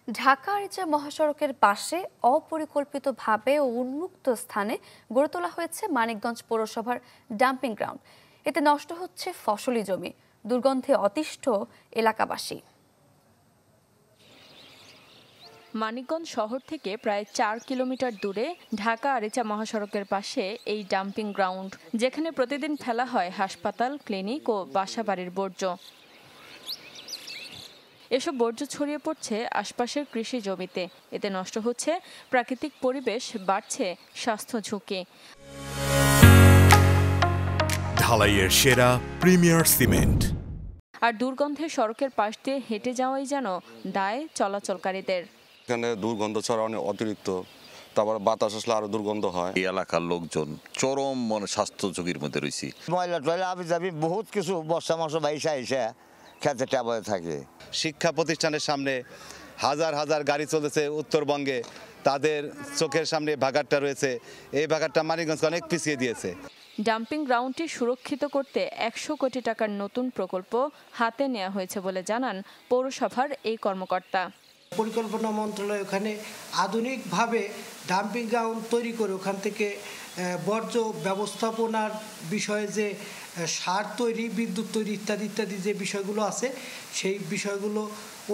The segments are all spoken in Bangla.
ঢাকা-আরিচা মহাসড়কের পাশে অপরিকল্পিতভাবে ও উন্মুক্ত স্থানে গড়ে তোলা হয়েছে মানিকগঞ্জ পৌরসভার ডাম্পিং গ্রাউন্ড। এতে নষ্ট হচ্ছে ফসলি জমি, দুর্গন্ধে অতিষ্ঠ এলাকাবাসী। মানিকগঞ্জ শহর থেকে প্রায় ৪ কিলোমিটার দূরে ঢাকা-আরিচা মহাসড়কের পাশে এই ডাম্পিং গ্রাউন্ড, যেখানে প্রতিদিন ফেলা হয় হাসপাতাল, ক্লিনিক ও বাসাবাড়ির বর্জ্য। এসব বর্জ্য ছড়িয়ে পড়ছে আশপাশের কৃষি জমিতে। এতে নষ্ট হচ্ছে প্রাকৃতিক পরিবেশ, বাড়ছে স্বাস্থ্য ঝুঁকি। ঢালাইয়ের সেরা প্রিমিয়ার সিমেন্ট। আর দুর্গন্ধে সড়কের পাশ দিয়ে হেঁটে যাওয়াই যেন দায় চলাচলকারীদের। এখানে দুর্গন্ধ ছড়ানো অতিরিক্ত, তারপর বাতাস আসলে আরো দুর্গন্ধ হয়। এই এলাকার লোকজন চরম স্বাস্থ্য ঝুঁকির মধ্যে রয়েছে। ময়লা টয়লা আবি যাবি বহুত কিছু বর্ষা মাস বাইসা এসে খেতে টাবায় থাকে। শিক্ষা প্রতিষ্ঠানের সামনে হাজার হাজার গাড়ি চলেছে উত্তরবঙ্গে, তাদের চোখের সামনে ভাগাড়টা রয়েছে। এই ভাগাড়টা মানিকগঞ্জকে অনেক পিছিয়ে দিয়েছে। ডাম্পিং গ্রাউন্ডটি সুরক্ষিত করতে ১০০ কোটি টাকার নতুন প্রকল্প হাতে নেওয়া হয়েছে বলে জানান পৌরসভার এই কর্মকর্তা। পরিকল্পনা মন্ত্রণালয় ওখানে আধুনিকভাবে ডাম্পিং গ্রাউন্ড তৈরি করে ওখান থেকে বর্জ্য ব্যবস্থাপনার বিষয়ে যে সার তৈরি, বিদ্যুৎ তৈরি ইত্যাদি ইত্যাদি যে বিষয়গুলো আছে, সেই বিষয়গুলো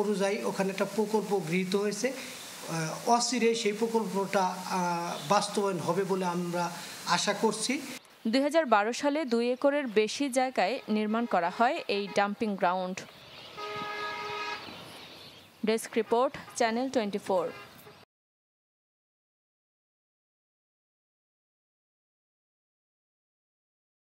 অনুযায়ী ওখানে একটা প্রকল্প গৃহীত হয়েছে। অচিরে সেই প্রকল্পটা বাস্তবায়ন হবে বলে আমরা আশা করছি। ২০১২ সালে ২ একরের বেশি জায়গায় নির্মাণ করা হয় এই dumping ground. Desk report, channel 24।